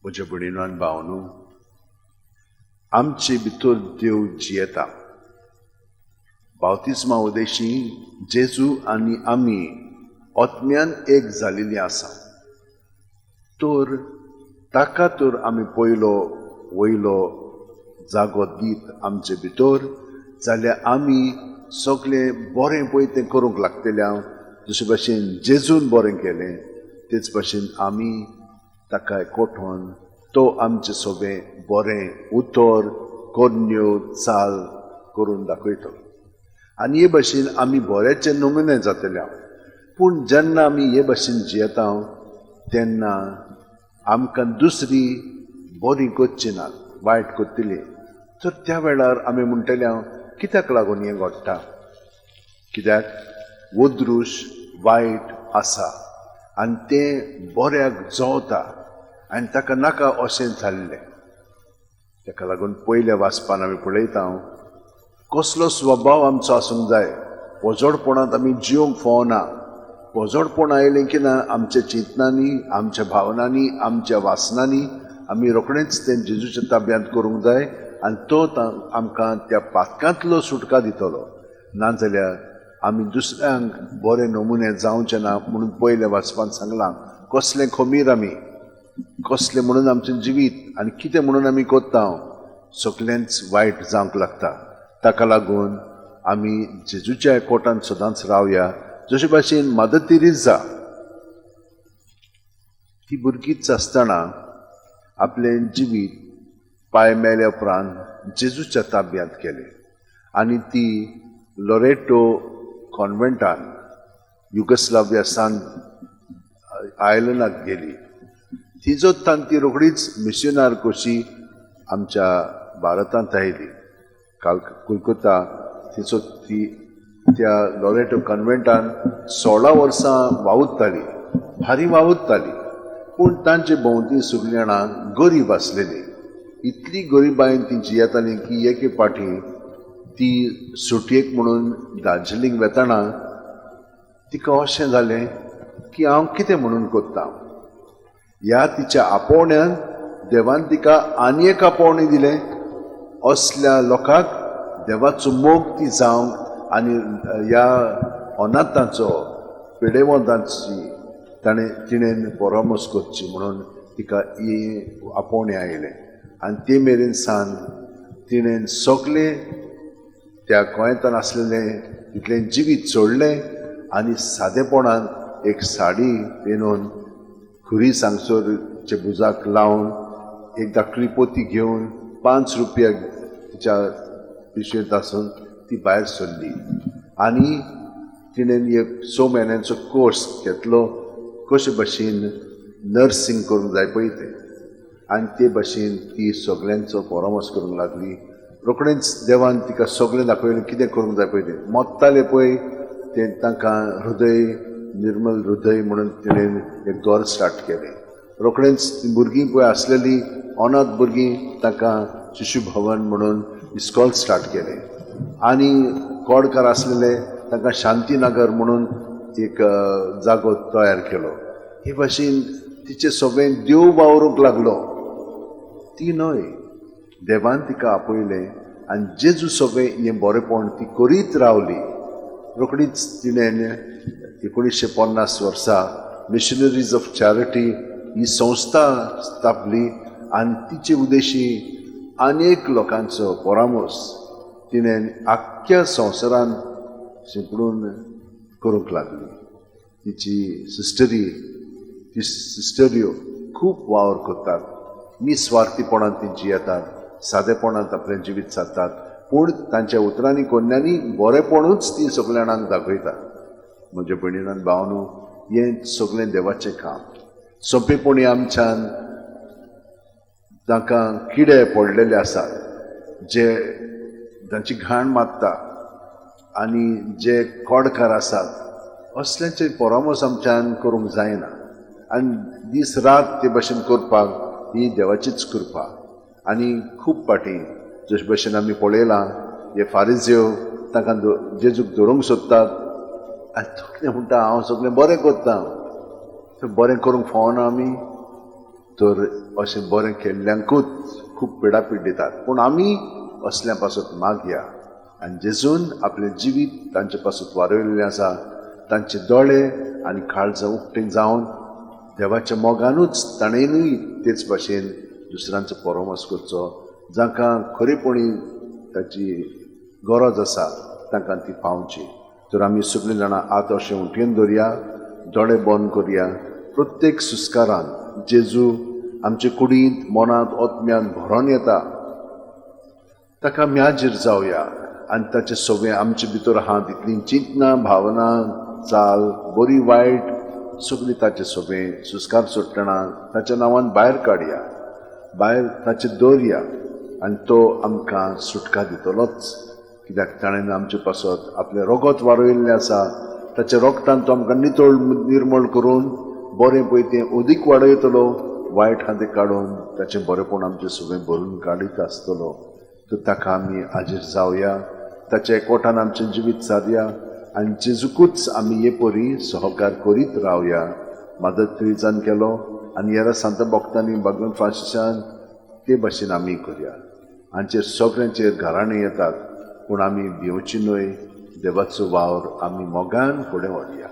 म्हज्या भयणीनो आनी भावनो, आमचे भितर देव जियेता. बावतिस्मा उदेशी जेजू आनी आमी आत्म्यान एक जालेली आसा. तर ताका तर आमी पयलो वयलो जागो दीत आमचे भितर, जाल्यार आमी सगळें बरें पळय तें करूंक लागतलें. हांव जशे भाशेन जेजून बरें केलें तेच भाशेन आमी ताका एकवटून तो आमचें सगळें बरें उतर कन्यो चाल करून दाखयतलो. आनी हे भाशेन आमी बऱ्याचे नमुने जातले. पूण जेन्ना आमी हे भाशेन जियेता तेन्ना आमकां दुसरी बरी करची ना, वायट करतली. तर त्या वेळार आमी म्हणटले कित्याक लागून हें घडटा, कित्याक वदृश वायट आसा आनी तें बऱ्याक जोवता आनी ताका नाका अशें जाल्लें. ताका लागून पयल्या वाचपान आमी पळयता कसलो स्वभाव आमचो आसूंक जाय. पोजोडपणांत आमी जिवंक फावना. पोजोडपण आयलें की ना आमच्या चिंतनांनी, आमच्या भावनांनी, आमच्या वासनांनी आमी रोखडेंच तें जेजूच्या ताब्यांत करूंक जाय आनी तो आमकां त्या पातकांतलो सुटका दितलो. नाजाल्यार आमी दुसऱ्यांक बरे नमुने जावचे ना म्हणून पयल्या वाचपान सांगलां. कसलें खमीर आमी, कसलें म्हणून आमचें जिवीत आनी कितें म्हणून आमी कोत्ता सगळेंच वायट जावंक लागता. ताका लागून आमी जेजूच्या एकवटांत सदांच रावया. जशे भाशेन मदर तेरेसा ती भुरगीच आसतना आपलें जिवीत पांय मेल्या उपरांत जेजूच्या ताब्यांत केलें आनी ती लोरेटो कॉन्व्हेंटान युगोस्लाविया सान आयलंडाक गेली. तिजोत्तान ती रोखडीच मिशनार कशी आमच्या भारतांत आयली. कोलकाता तिचो ती त्या लोरेटो कॉन्व्हेंटान 16 वर्सां वावुरताली, भारी वावुरताली. पूण तांचे भोंवती सगळीं जाणां गरीब आसलेली. इतली गरीबायेन ती जियेताली की एके पाटी ती सुटयेक म्हणून दार्जिलिंग वेताना तिका अशें जालें की हांव कितें म्हणून कोत्ता. ह्या तिच्या आपोवण्यान देवान तिका आनी एक आपोवणें दिलें. असल्या लोकांक देवाचो मोग ती जावंक आनी ह्या अनाथांचो पेडेवंतांची तिणेन परामर्श करची म्हणून तिका ही आपोवणें आयलें. आनी ते मेरेन सान तिणेन सगळें त्या गोंयांत आसलेलें तितलें जिवीत सोडलें आनी सादेपणान एक साडी पेनून खुरी सांगसोरचे बुजाक लावन एक धाकली पोती घेवन 5 रुपया तिच्या पिशवेंत आसून ती भायर सरली. आनी तिणेन एक 6 म्हयन्यांचो कोर्स घेतलो कशे भाशेन नर्सींग करूंक जाय पळय तें. आनी ते भाशेन ती सगळ्यांचो परामर्श करूंक लागली. रोखडेंच देवान तिका सगळें दाखयलें कितें करूंक जाय पळय तें. मोत्तालें पळय तें तांकां हृदय निर्मल हृदय म्हणून तिणेन एक दवर स्टार्ट केलें. रोखडेंच ती भुरगीं पळय आसलेलीं अनाथ भुरगीं तांकां शिशु भवन म्हणून इस्कॉल स्टार्ट केलें. आनी कोडकार आसलेले तांकां शांतीनगर म्हणून एक जागो तयार केलो. हे भाशेन तिचें सगळें देव वावरूंक लागलो. ती न्हय, देवान तिका आपयलें आनी जेजू सगळें हें बरेंपण ती करीत रावली. रोखडीच तिणेन 1950 वर्सा मिशनरीज ऑफ चॅरिटी ही संस्था स्थापली आनी तिचे उद्देशी अनेक लोकांचो परामर्श तिणेन आख्ख्या संवसारान शिंपडून करूंक लागली. तिची सिस्टऱ्यो खूब वावर करतात. निस्वार्थीपणान ती जियेतात, सादेपणांत आपलें जिवीत सारतात. पूण तांच्या उतरांनी कोन्यांनी बरेपणूच ती सगळ्या जाणांक दाखयतात. म्हज्या भयणीन भावनो, हें सगळें देवाचें काम. सोंपेपणी आमच्यान तांकां किडे पडलेले आसात जे तांची घाण मागता आनी जे कोडकार आसात असल्यांचे परामर्श आमच्यान करूंक जायना. आनी दीस रात ते भाशेन करपाक ही देवाचीच कृपा. आनी खूब पाटी जशे भाशेन आमी पळयलां हे फारिझेव तांकां जेजूक धरूंक सोदतात आनी तो कितें म्हणटा हांव सगळें बरें करता. तें बरें करूंक फावना आमी. तर अशें बरें केल्ल्यांकूच खूब पिडापीड दितात. पूण आमी असल्या पासून मागया. आनी जेजून आपलें जिवीत तांचे पासून वारयल्लें आसा. तांचे दोळे आनी काळजां उक्तीं जावन देवाच्या मोगानूच ताणेनूय तेच भाशेन दुसऱ्यांचो परमोस करचो. जांकां खरेपणी ताची गरज आसा तांकां ती पावची. तर आमी सगळीं जाणां आत अशें उठून दवरया, दोळे बंद करया. प्रत्येक सुस्कारान जेजू आमचे कुडींत मनांत ओतम्यान भरोन येता. ताका म्याजीर जावया आनी ताचे सगळें आमचे भितर आहा तितलीं चिंतनां, भावना, चाल, बरी वायट सगळीं ताचे सगळें सुस्कार सोडटना ताच्या नांवान भायर काडया, भायर ताचे दवरया आनी तो आमकां सुटका दितलोच. कित्याक ताणें आमचे पासत आपलें रगत वारयल्लें आसा. ताच्या रोगतान तो आमकां नितळ निर्मळ करून बरें पळय तें अदीक वाडयतलो, वायट हातें काडून ताचें बरेंपण आमचें सगळें भरून काडीत आसतलो. तर ताका आमी हाजीर जावया, ताच्या एकवटान आमचें जिवीत सादया आनी जेजूकूच आमी हे परी सहकार करीत रावया. मदत त्रिजान केलो आनी हेर सांत भक्तांनी भगवान फ्रांसिसान ते भाशेन आमी करया. हांचेर सगळ्यांचेर घराणे येतात, पूण आमी भिवची न्हय. देवाचो वावर आमी मोगान फुडें व्हरया.